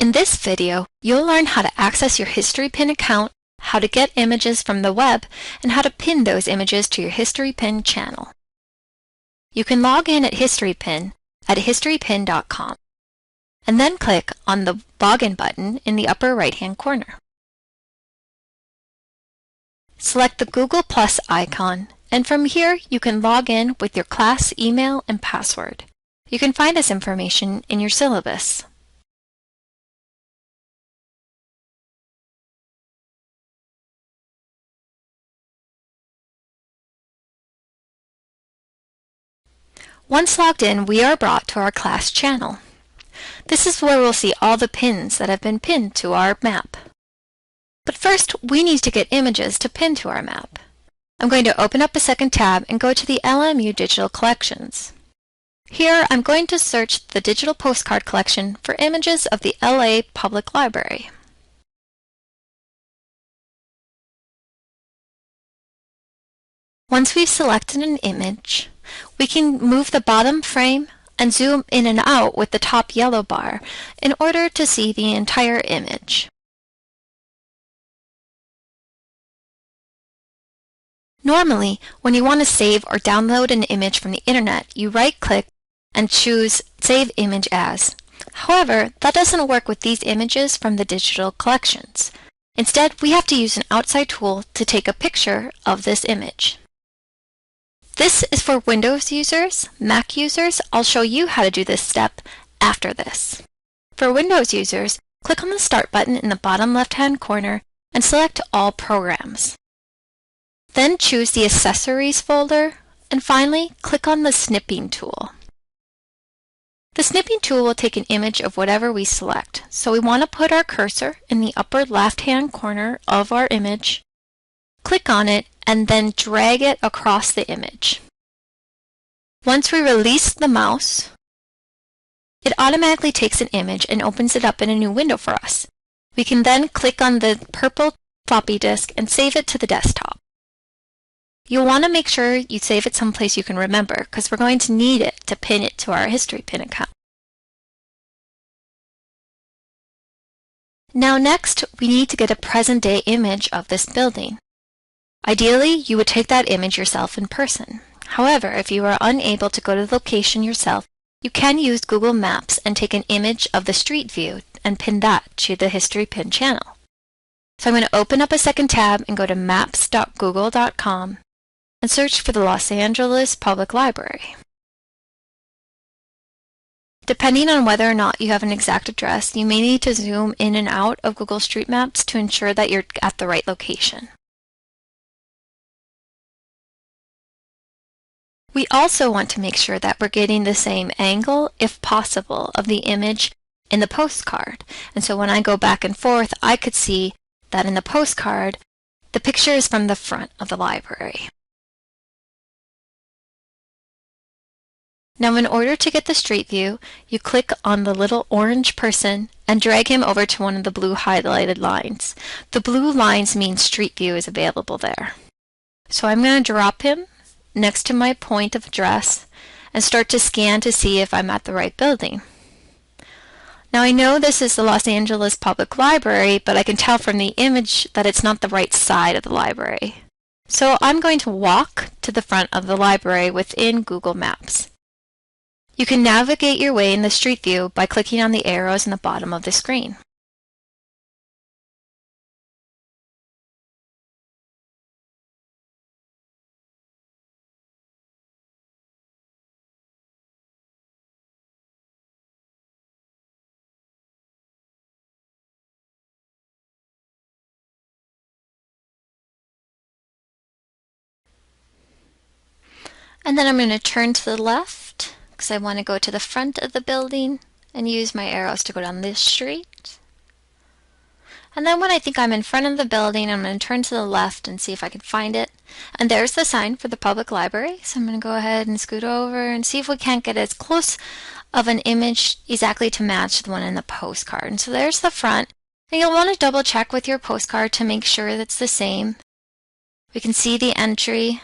In this video, you'll learn how to access your Historypin account, how to get images from the web, and how to pin those images to your Historypin channel. You can log in at Historypin at historypin.com, and then click on the Login button in the upper right-hand corner. Select the Google+ icon, and from here you can log in with your class email and password. You can find this information in your syllabus. Once logged in, we are brought to our class channel. This is where we'll see all the pins that have been pinned to our map. But first, we need to get images to pin to our map. I'm going to open up a second tab and go to the LMU Digital Collections. Here, I'm going to search the digital postcard collection for images of the LA Public Library. Once we've selected an image, we can move the bottom frame and zoom in and out with the top yellow bar in order to see the entire image. Normally, when you want to save or download an image from the internet, you right-click and choose Save Image As. However, that doesn't work with these images from the digital collections. Instead, we have to use an outside tool to take a picture of this image. This is for Windows users. Mac users, I'll show you how to do this step after this. For Windows users, click on the Start button in the bottom left-hand corner and select All Programs. Then choose the Accessories folder, and finally, click on the Snipping Tool. The Snipping Tool will take an image of whatever we select, so we want to put our cursor in the upper left-hand corner of our image, click on it, and then drag it across the image. Once we release the mouse, it automatically takes an image and opens it up in a new window for us. We can then click on the purple floppy disk and save it to the desktop. You'll want to make sure you save it someplace you can remember, because we're going to need it to pin it to our Historypin account. Now next, we need to get a present-day image of this building. Ideally, you would take that image yourself in person. However, if you are unable to go to the location yourself, you can use Google Maps and take an image of the street view and pin that to the Historypin channel. So I'm going to open up a second tab and go to maps.google.com and search for the Los Angeles Public Library. Depending on whether or not you have an exact address, you may need to zoom in and out of Google Street Maps to ensure that you're at the right location. We also want to make sure that we're getting the same angle, if possible, of the image in the postcard. And so when I go back and forth, I could see that in the postcard, the picture is from the front of the library. Now, in order to get the street view, you click on the little orange person and drag him over to one of the blue highlighted lines. The blue lines mean street view is available there. So I'm going to drop him next to my point of address and start to scan to see if I'm at the right building. Now I know this is the Los Angeles Public Library, but I can tell from the image that it's not the right side of the library. So I'm going to walk to the front of the library within Google Maps. You can navigate your way in the street view by clicking on the arrows in the bottom of the screen. And then I'm going to turn to the left because I want to go to the front of the building and use my arrows to go down this street. And then when I think I'm in front of the building, I'm going to turn to the left and see if I can find it. And there's the sign for the public library. So I'm going to go ahead and scoot over and see if we can't get as close of an image exactly to match the one in the postcard. And so there's the front. And you'll want to double check with your postcard to make sure that's the same. We can see the entry.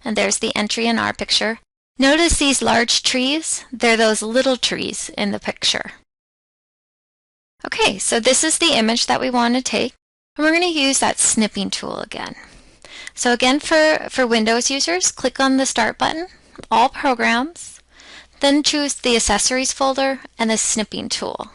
And there's the entry in our picture. Notice these large trees? They're those little trees in the picture. Okay, so this is the image that we want to take, and we're going to use that snipping tool again. So again, for Windows users, click on the Start button, All Programs, then choose the Accessories folder and the Snipping tool.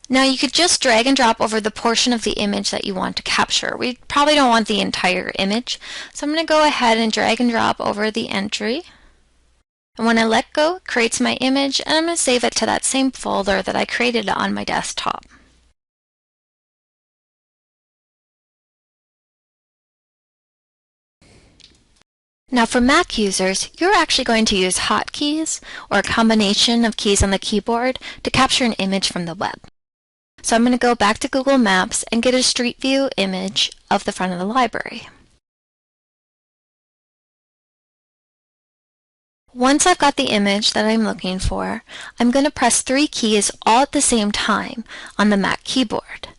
Now you could just drag and drop over the portion of the image that you want to capture. We probably don't want the entire image, so I'm going to go ahead and drag and drop over the entry. And when I let go, it creates my image, and I'm going to save it to that same folder that I created on my desktop. Now for Mac users, you're actually going to use hotkeys or a combination of keys on the keyboard to capture an image from the web. So I'm going to go back to Google Maps and get a Street View image of the front of the library. Once I've got the image that I'm looking for, I'm going to press 3 keys all at the same time on the Mac keyboard.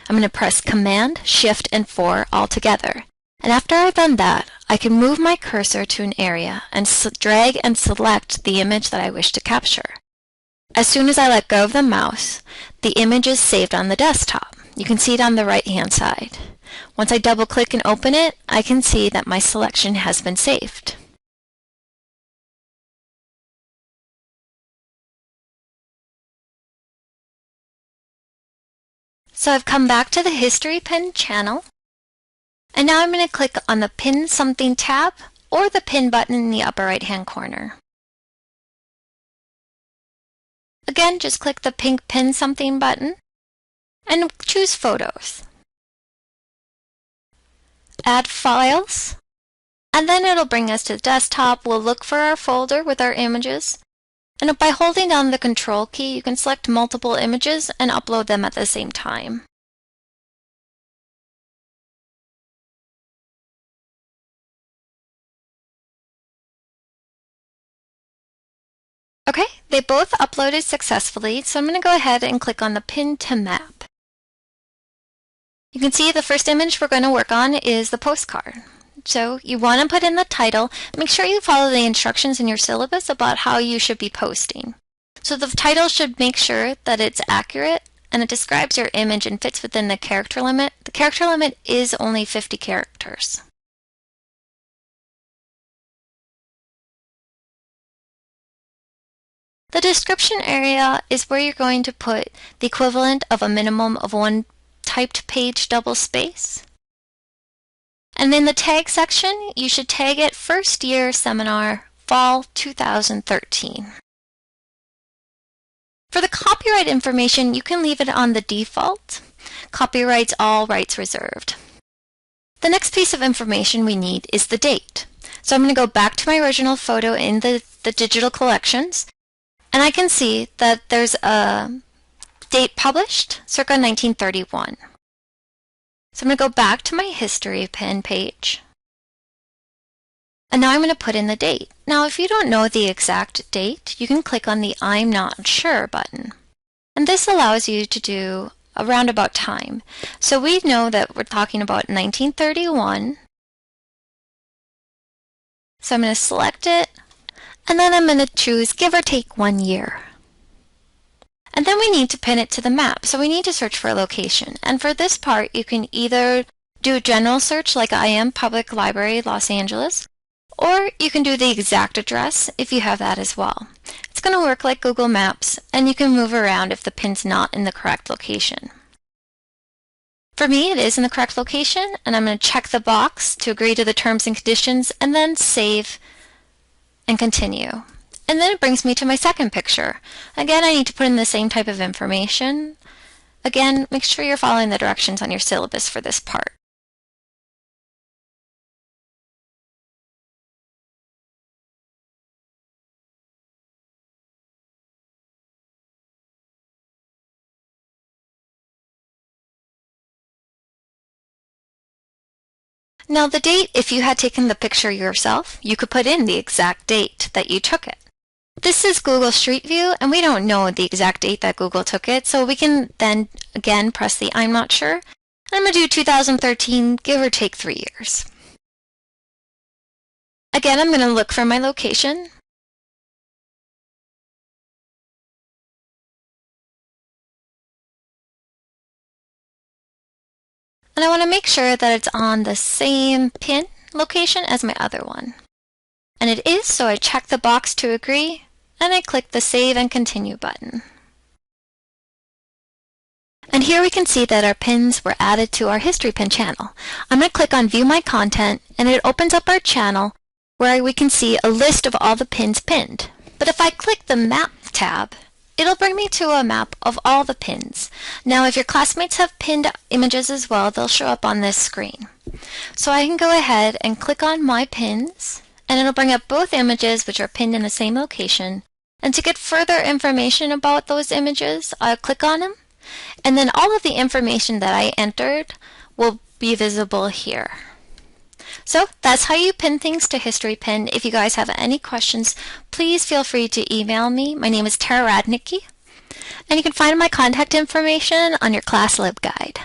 I'm going to press Command, Shift, and 4 all together. And after I've done that, I can move my cursor to an area and drag and select the image that I wish to capture. As soon as I let go of the mouse, the image is saved on the desktop. You can see it on the right-hand side. Once I double-click and open it, I can see that my selection has been saved. So I've come back to the Historypin channel, and now I'm going to click on the Pin Something tab or the Pin button in the upper right-hand corner. Again, just click the pink Pin Something button and choose Photos. Add Files, and then it'll bring us to the desktop. We'll look for our folder with our images, and by holding down the Control key, you can select multiple images and upload them at the same time. Okay, they both uploaded successfully, so I'm going to go ahead and click on the Pin to Map. You can see the first image we're going to work on is the postcard. So you want to put in the title. Make sure you follow the instructions in your syllabus about how you should be posting. So the title should make sure that it's accurate and it describes your image and fits within the character limit. The character limit is only 50 characters. The description area is where you're going to put the equivalent of a minimum of 1 typed page double space. And in the tag section, you should tag it First Year Seminar Fall 2013. For the copyright information, you can leave it on the default. Copyrights all rights reserved. The next piece of information we need is the date. So I'm going to go back to my original photo in the digital collections, and I can see that there's a date published, circa 1931. So I'm going to go back to my Historypin page. And now I'm going to put in the date. Now if you don't know the exact date, you can click on the I'm not sure button. And this allows you to do a roundabout time. So we know that we're talking about 1931. So I'm going to select it, and then I'm going to choose give or take 1 year. And then we need to pin it to the map, so we need to search for a location. And for this part, you can either do a general search like I am, Public Library, Los Angeles, or you can do the exact address if you have that as well. It's going to work like Google Maps, and you can move around if the pin's not in the correct location. For me, it is in the correct location, and I'm going to check the box to agree to the terms and conditions, and then save and continue. And then it brings me to my second picture. Again, I need to put in the same type of information. Again, make sure you're following the directions on your syllabus for this part. Now the date, if you had taken the picture yourself, you could put in the exact date that you took it. This is Google Street View, and we don't know the exact date that Google took it, so we can then again press the I'm not sure. And I'm going to do 2013, give or take 3 years. Again, I'm going to look for my location. And I want to make sure that it's on the same pin location as my other one. And it is, so I check the box to agree, and I click the Save and Continue button. And here we can see that our pins were added to our Historypin channel. I'm going to click on View My Content, and it opens up our channel where we can see a list of all the pins pinned. But if I click the Map tab, it'll bring me to a map of all the pins. Now, if your classmates have pinned images as well, they'll show up on this screen. So I can go ahead and click on My Pins, and it'll bring up both images which are pinned in the same location. And to get further information about those images, I'll click on them, and then all of the information that I entered will be visible here. So that's how you pin things to Historypin. If you guys have any questions, please feel free to email me. My name is Tara Radnicki, and you can find my contact information on your class lib guide.